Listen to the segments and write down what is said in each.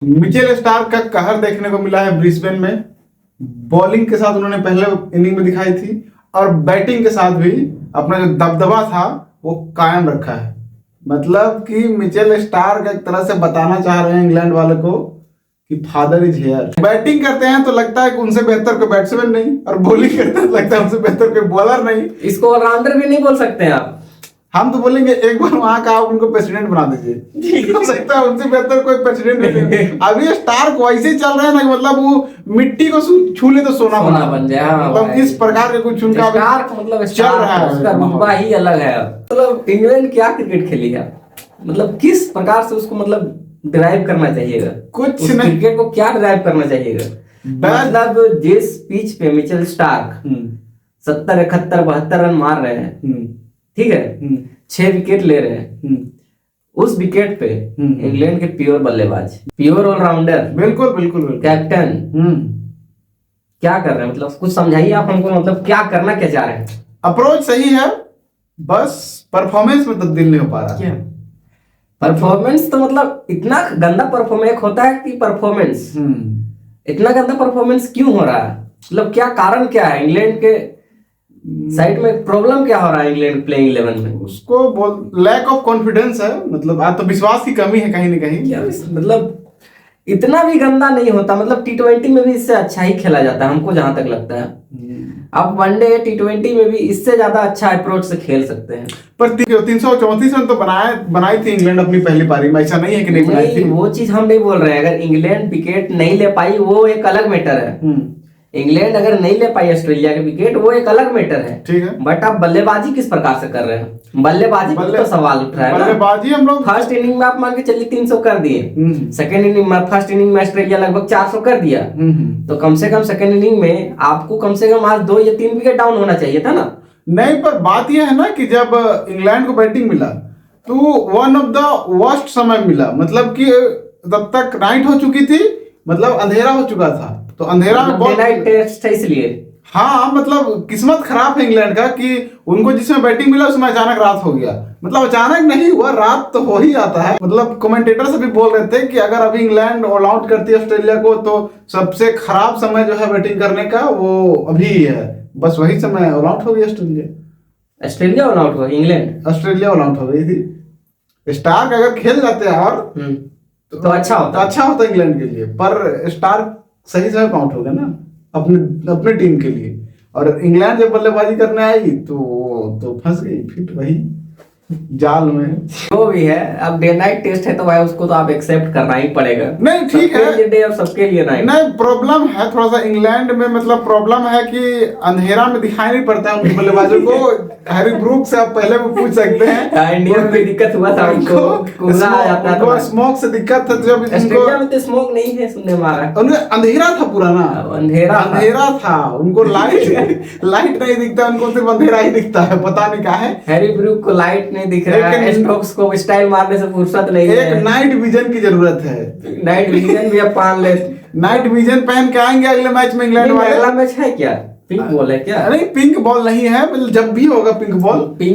Mitchell Starc का कहर देखने को मिला है ब्रिस्बेन में। बॉलिंग के साथ उन्होंने पहले इनिंग में दिखाई थी और बैटिंग के साथ भी अपना जो दबदबा था वो कायम रखा है। मतलब कि मिचेल स्टार्क एक तरह से बताना चाह रहे हैं इंग्लैंड वाले को कि फादर इज हियर। बैटिंग करते हैं तो लगता है कि उनसे बेहतर कोई बैट्समैन नहीं, और बॉलिंग करते हैं तो लगता है उनसे बेहतर कोई बॉलर नहीं। इसको ऑलराउंडर भी नहीं बोल सकते हैं आप। हम तो बोलेंगे एक बार वहां का आप उनको प्रेसिडेंट बना दीजिए, हो सकता है उनसे बेहतर कोई प्रेसिडेंट नहीं। अभी स्टार्क वैसे चल रहे हैं ना, मतलब वो मिट्टी को छू ले तो सोना बन जाए। मतलब इस प्रकार के कुछ उनका मतलब चल रहा है। उसका रुतबा ही अलग है। मतलब इंग्लैंड क्या क्रिकेट खेली है, मतलब किस प्रकार से उसको मतलब ड्राइव करना चाहिएगा, कुछ नहीं, क्रिकेट को क्या ड्राइव करना चाहिएगा। मतलब जिस पिच पे मिचेल स्टार्क 70, 71, 72 रन मार रहे हैं, ठीक है, 6 विकेट ले रहे हैं, उस विकेट पे इंग्लैंड के प्योर बल्लेबाज, प्योर ऑलराउंडर, बिल्कुल बिल्कुल कैप्टन क्या कर रहे हैं, मतलब कुछ समझाइए आप हमको, मतलब क्या करना क्या चाह रहे हैं। अप्रोच सही है, बस परफॉर्मेंस में तब्दील नहीं हो पा रहा। क्या परफॉर्मेंस, तो मतलब इतना गंदा परफॉर्मेंस होता है कि परफॉर्मेंस इतना गंदा परफॉर्मेंस क्यों हो रहा है, मतलब क्या कारण क्या है, इंग्लैंड के साइड में प्रॉब्लम क्या हो रहा है इंग्लैंड प्लेइंग 11 में। उसको बोल लैक ऑफ कॉन्फिडेंस है, मतलब आत्मविश्वास की कमी है कहीं ना कहीं। क्या मतलब इतना भी गंदा नहीं होता, मतलब T20 में भी इससे अच्छा ही खेला जाता है हमको जहां तक लगता है। अब वनडे T20 में भी इससे ज्यादा अच्छा अप्रोच से खेल सकते हैं। पर 334 रन तो बनाई थी इंग्लैंड अपनी पहली पारी में, ऐसा नहीं है कि नहीं बनाई थी। वो चीज हम नहीं बोल रहे हैं, अगर इंग्लैंड विकेट नहीं ले पाई वो एक अलग मैटर है। इंग्लैंड अगर नहीं ले पाई ऑस्ट्रेलिया के विकेट वो एक अलग मैटर है, ठीक है। बट आप बल्लेबाजी किस प्रकार से कर रहे हैं, बल्लेबाजी पर तो सवाल उठ रहा है। बल्लेबाजी हम लोग फर्स्ट इनिंग में आप मान के चलिए 300 कर दिए, सेकंड इनिंग में, फर्स्ट इनिंग में ऑस्ट्रेलिया लगभग 400 कर दिया, तो कम से कम सेकंड इनिंग में आपको कम से कम आज 2 या 3 विकेट डाउन होना चाहिए था ना। नहीं, पर बात यह है ना कि जब इंग्लैंड को बैटिंग मिला तो वन ऑफ द वर्स्ट समय मिला, मतलब कि तब तक नाइट हो चुकी थी, मतलब अंधेरा हो चुका था, तो अंधेरा में बहुत नाइट टेस्ट है इसलिए। हाँ, मतलब किस्मत खराब है इंग्लैंड का कि उनको जिसमें बैटिंग मिला उसमें अचानक रात हो गया। मतलब अचानक नहीं हुआ, रात तो हो ही जाता है। मतलब कमेंटेटर से भी बोल रहे थे कि अगर अभी इंग्लैंड ऑल आउट करती है ऑस्ट्रेलिया को तो सबसे खराब समय जो है बैटिंग करने का वो अभी है, बस वही समय ऑल आउट हो गई ऑस्ट्रेलिया। ऑस्ट्रेलिया ऑल आउट हो गई, इंग्लैंड ऑस्ट्रेलिया ऑल आउट हो गई थी। स्टार्क अगर खेल जाते हैं और तो अच्छा होता इंग्लैंड के लिए, पर स्टार्क सही समय आउट हो गया ना अपने टीम के लिए, और इंग्लैंड जब बल्लेबाजी करने आई तो फंस गई फिर वही जाल में। जो भी है, अब डे नाइट टेस्ट है तो भाई उसको तो आप एक्सेप्ट करना ही पड़ेगा। नहीं ठीक है, डे और सबके लिए नहीं प्रॉब्लम है थोड़ा सा इंग्लैंड में, मतलब प्रॉब्लम है कि अंधेरा में दिखाई नहीं पड़ता है उनके बल्लेबाजों को। हैरी ब्रूक से आप पहले भी पूछ सकते हैं, इंडिया में भी दिक्कत हुआ था उनको, स्मोक से दिक्कत था। जब ऑस्ट्रेलिया में तो स्मोक नहीं है सुनने में आ रहा है, उन्हें अंधेरा था पूरा ना, अंधेरा था उनको, लाइट नहीं दिखता उनको, सिर्फ अंधेरा ही दिखता है, पता नहीं क्या है। हैरी ब्रूक को लाइट नहीं दिख रहा है, स्टोक्स को स्टाइल मारने से फुर्सत नहीं है, एक नाइट विजन की जरूरत है। नाइट विजन भी आप पहन ले, नाइट विजन पहन के आएंगे अगले मैच में इंग्लैंड वाले। अगला मैच है क्या, पिंक बॉल है क्या? नहीं पिंक बॉल नहीं है, मतलब जब भी होगा पिंक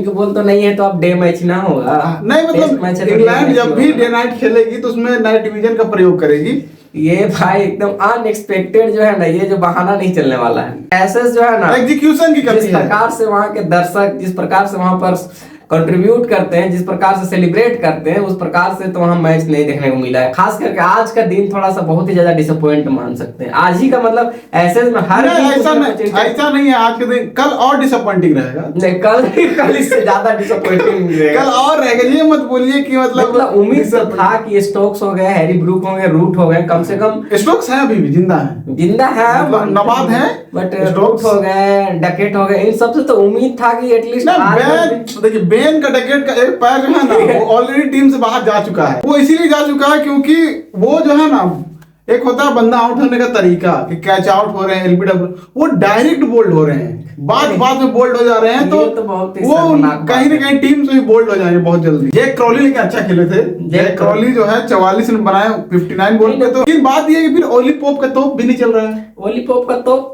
बॉल तो नहीं है, तो अब डे मैच ना होगा। नहीं मतलब इंग्लैंड जब भी डे नाइट खेलेगी तो उसमें नाइट विजन का प्रयोग करेगी। ये भाई एकदम अनएक्सपेक्टेड जो है ना, ये जो बहाना नहीं चलने वाला है। ऐसे जो है ना एग्जीक्यूशन की कमी है, जिस प्रकार से वहां के दर्शक जिस प्रकार से वहां पर कंट्रीब्यूट करते हैं, जिस प्रकार से सेलिब्रेट करते हैं, उस प्रकार से तो वहां मैच नहीं देखने को मिला है। खास करके आज का दिन थोड़ा सा बहुत ही ज्यादा डिसअपॉइंट मान सकते हैं। आज ही का मतलब ऐसे में हर ऐसा नहीं है, आज के दिन कल और डिसअपॉइंटिंग रहेगा। नहीं, कल इससे ज्यादा डिसअपॉइंटिंग रहेगा, कल और रहेगा। ये मत बोलिए कि मतलब उम्मीद तो था कि स्टोक्स हो गए, हैरी ब्रूक हो गए, रूट हो गए, कम से कम स्टोक्स है अभी भी जिंदा है, मतलब नवाब है, बट रूट हो गए, डकेट हो गए, इन सबसे तो उम्मीद था कि एटलीस्ट देखिए बेन का डकेट का एक पैर जो है ना वो ऑलरेडी टीम से बाहर जा चुका है। वो इसीलिए जा चुका है क्योंकि वो जो है ना, एक होता है बंदा आउट होने का तरीका कि कैच आउट हो रहे हैं, एलबीडब्ल्यू, वो डायरेक्ट बोल्ड हो रहे हैं, बाद में बोल्ड हो जा रहे हैं, तो वो कहीं ना कहीं टीम से भी बोल्ड हो जाएंगे बहुत जल्दी। जैक क्रॉली लेकिन अच्छा खेले थे, जैक क्रॉली जो है 44 रन बनाए 59 बॉल पे। तो लेकिन बात ये है कि फिर ओली पोप का तोप भी नहीं चल रहा है। ओली पोप का तोप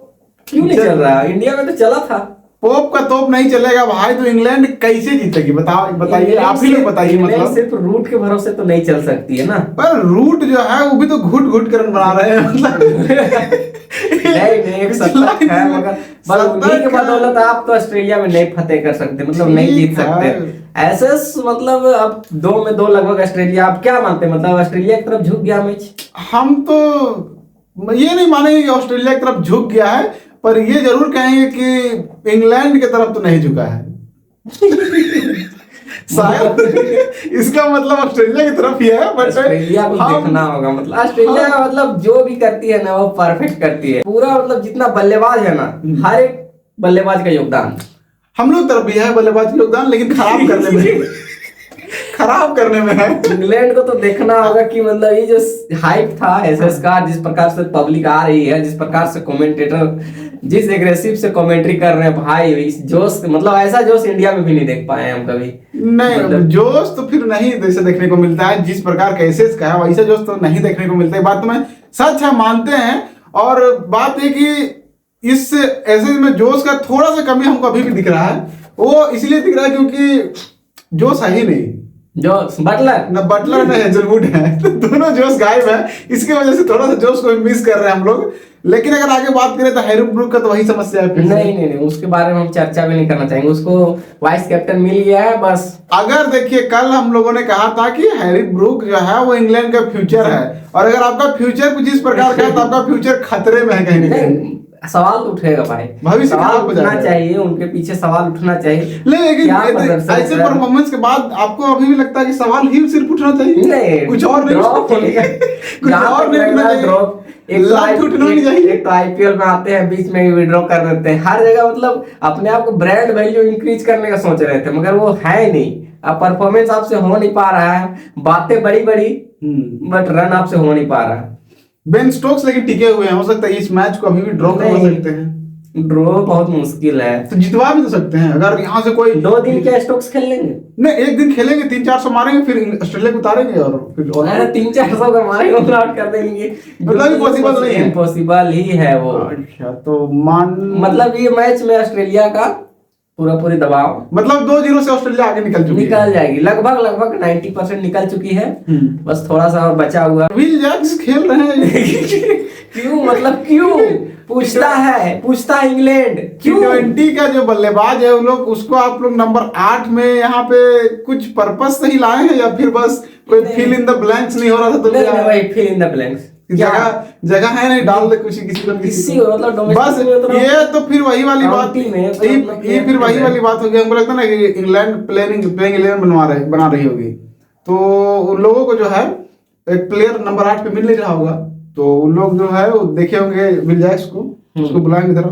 क्यों नहीं चल रहा है? इंडिया में तो चला था, पोप का तोप नहीं चलेगा भाई, तो इंग्लैंड कैसे जीतेगी? बताइए, आप ही लोग बताइए। इंग्लैंड मतलब सिर्फ रूट के भरोसे तो नहीं चल सकती है ना। पर रूट जो है वो भी तो घुट घुट कर बना रहे हैं मतलब नहीं, एक शतक है, मगर बस उन्हीं के बदौलत आप तो ऑस्ट्रेलिया में नहीं फतेह कर सकते, मतलब नहीं जीत सकते। ऐसे मतलब अब 2-2 लगभग ऑस्ट्रेलिया, आप क्या मानते हैं, मतलब ऑस्ट्रेलिया की तरफ झुक गया मैच? हम तो ये नहीं मानेंगे कि ऑस्ट्रेलिया की तरफ झुक गया है, पर ये जरूर कहेंगे कि इंग्लैंड की तरफ तो नहीं झुका है शायद इसका मतलब ऑस्ट्रेलिया की तरफ ही है, बट ऑस्ट्रेलिया को देखना होगा। मतलब ऑस्ट्रेलिया मतलब जो भी करती है ना वो परफेक्ट करती है पूरा, मतलब जितना बल्लेबाज है ना, हर एक बल्लेबाज का योगदान हम लोग तरफ भी है बल्लेबाज का योगदान, लेकिन खराब करने में खराब करने में है। इंग्लैंड को तो देखना होगा कि मतलब ये जो हाइप था एसएस का, जिस प्रकार से पब्लिक आ रही है, जिस प्रकार से कमेंटेटर जिस एग्रेसिव से कमेंट्री कर रहे हैं भाई, इस जोश, मतलब ऐसा जोश इंडिया में भी नहीं देख पाए हम कभी। नहीं मतलब जोश तो फिर नहीं जैसे देखने को मिलता है, जिस प्रकार का एसएस का है वैसा जोश तो नहीं देखने को मिलता है। बात तो मैं सच है, मानते हैं। और बात है कि इस एसएस में जोश का थोड़ा सा कमी हमको अभी भी दिख रहा है। वो इसलिए दिख रहा है क्योंकि जोश है ही नहीं, जो बटलर न बटलर न हेजलवुड है, तो दोनों जोश गायब है। इसकी वजह से थोड़ा सा जोश को मिस कर रहे हैं हम लोग। लेकिन अगर आगे बात करें तो हैरी ब्रूक का तो वही समस्या है। नहीं, उसके बारे में हम चर्चा भी नहीं करना चाहेंगे। उसको वाइस कैप्टन मिल गया है बस। अगर देखिए कल हम लोगों ने कहा था कि हैरी ब्रूक जो है वो इंग्लैंड का फ्यूचर है, और अगर आपका फ्यूचर कुछ इस प्रकार का है तो आपका फ्यूचर खतरे में है कहीं ना कहीं। सवाल तो उठेगा भाई, भविष्य सवाल खराब हो उठना जाएगा। चाहिए, उनके पीछे सवाल उठना चाहिए। लेकिन क्या प्रदर्शन ऐसे कर- परफॉर्मेंस के बाद आपको अभी भी लगता है कि सवाल ही सिर्फ उठना चाहिए? नहीं, कुछ और नहीं ड्रॉप होने का कुछ और नहीं उठना चाहिए। ड्रॉप। लात उठना नहीं चाहिए। एक तो आईपीएल में आते हैं बीच में ही विड्रॉ कर देते हैं हर जगह, मतलब अपने आप को ब्रांड वैल्यू इंक्रीज करने का सोच रहे थे, मगर वो है नहीं। अब परफॉर्मेंस आपसे हो नहीं पा रहा है, बातें बड़ी बड़ी बट रन आपसे हो नहीं पा रहा है। बेन स्टोक्स लेकिन टिके हुए हैं, हो सकता है इस मैच को अभी भी ड्रॉ करवा सकते हैं। ड्रॉ बहुत मुश्किल है, तो जितवा भी तो सकते हैं अगर यहाँ से कोई 2 दिन के स्टोक्स खेल लेंगे। नहीं, एक दिन खेलेंगे, 300-400 मारेंगे, फिर ऑस्ट्रेलिया को उतारेंगे और फिर 300-400 का मारेंगे, ऑल आउट कर देंगे। मतलब इम्पॉसिबल नहीं है, इम्पॉसिबल ही है वो। अच्छा तो मतलब ये मैच में ऑस्ट्रेलिया का पूरी दबाव, मतलब 2-0 से ऑस्ट्रेलिया आगे निकल जाएगी। लगभग 90% निकल चुकी है, बस थोड़ा सा और बचा हुआ। विल जैक्स खेल रहे हैं क्यों, मतलब क्यों पूछता है इंग्लैंड क्यों? T20 का जो बल्लेबाज है, वो लोग उसको आप लोग नंबर 8 में यहाँ पे कुछ पर्पस से ही लाए हैं, या फिर बस कोई फिल इन द ब्लैंक्स नहीं हो रहा था तो नहीं, फिल इन द ब्लैंक्स जगह है नहीं, डाल दे किसी मतलब बस। ये तो फिर वही वाली बात, ये फिर वही वाली बात होगी। हमको लगता है ना कि इंग्लैंड प्लेइंग 11 बना रही होगी, तो उन लोगों को जो है एक प्लेयर नंबर 8 पे मिल नहीं रहा होगा, तो उन लोग जो है वो देखे होंगे विल जैक्स को, उसको बुलाएंगे इधर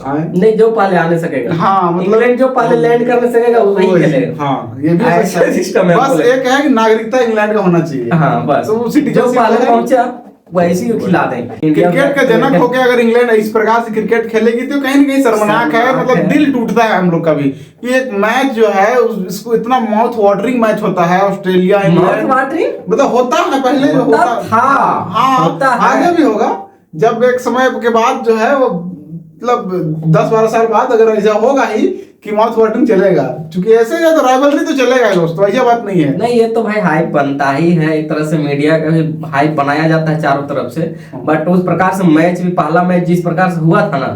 आए। नहीं, जो पहले आने सकेगा। हाँ मतलब इंग्लैंड जो पहले लैंड करने सकेगा वो वही खेलेगा। हाँ ये भी सिस्टम है। बस एक है कि नागरिकता इंग्लैंड का होना चाहिए। हाँ बस, तो जो पहले पहुंचा वैसे ही खिला देंगे। क्रिकेट का जनक होकर अगर इंग्लैंड इस प्रकार से क्रिकेट खेलेगी तो कहीं ना कहीं शर्मनाक है। मतलब दिल टूटता है हम लोग का भी कि एक मैच जो है इसको इतना माउथ वाटरिंग मैच होता है ऑस्ट्रेलिया इंग्लैंड, मतलब होता है पहले जो होता था। हाँ आगे भी होगा, जब एक समय के बाद जो है वो मतलब 10-12 साल बाद अगर ऐसा होगा ही कि माउथ वाटरिंग चलेगा, क्योंकि ऐसे तो राइवलरी तो चलेगा दोस्तों, ऐसा बात नहीं है। नहीं, ये तो भाई हाइप बनता ही है, एक तरह से मीडिया का भी हाइप बनाया जाता है चारों तरफ से। बट उस प्रकार से मैच भी, पहला मैच जिस प्रकार से हुआ था ना,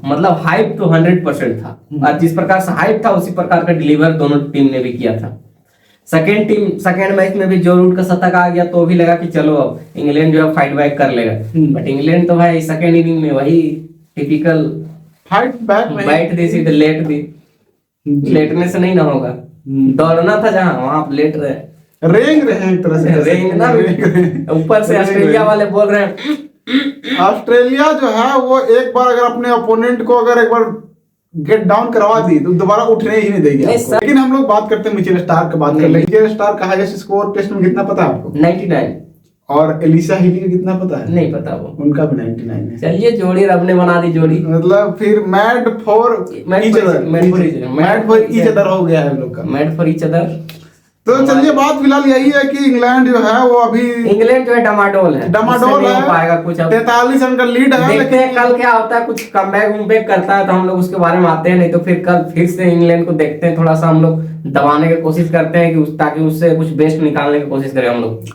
मतलब हाइप तो 100% था, और जिस प्रकार से हाइप था उसी प्रकार का डिलीवर दोनों टीम ने भी किया था। सेकेंड मैच में भी जो रूट का शतक आ गया तो भी लगा कि चलो अब इंग्लैंड जो है फाइट बैक कर लेगा, बट इंग्लैंड तो भाई सेकेंड इनिंग में वही टिपिकल फाइट बैक बैठ दी, सीधे लेट दी। लेटने से नहीं ना होगा, दौड़ना था जहां वहां आप लेट रहे, रेंग रहे हैं एक तरह से, रेंगना ऊपर से ऑस्ट्रेलिया वाले बोल रहे हैं। ऑस्ट्रेलिया जो है वो एक बार अगर अपने ओपोनेंट को अगर एक बार गेट डाउन करवा दी तो दोबारा उठने ही नहीं देगी आपको। लेकिन हम लोग बात करते हैं मिचेल स्टार्क की बात कर ले। मिचेल स्टार्क का हाईएस्ट स्कोर टेस्ट में कितना पता है आपको? 99। और एलिसा हिली का कितना पता है? नहीं पता, वो उनका भी 99 है। चलिए जोड़ी रब ने बना दी जोड़ी, मतलब फिर मैड फॉर ईच अदर हो गया है हम लोग का। Mad for each other. तो चलिए बात फिलहाल यही है कि इंग्लैंड जो है वो अभी इंग्लैंड जो है डमाडोल है, डमाडोल उससे नहीं है, हो पाएगा कुछ। अब 43 रन का लीड है, देखते हैं कल क्या होता है, कुछ कमबैक वमबैक करता है तो हम लोग उसके बारे में आते हैं, नहीं तो फिर कल फिर से इंग्लैंड को देखते हैं, थोड़ा सा हम लोग दबाने की कोशिश करते हैं कि ताकि उससे कुछ बेस्ट निकालने की कोशिश करें हम लोग।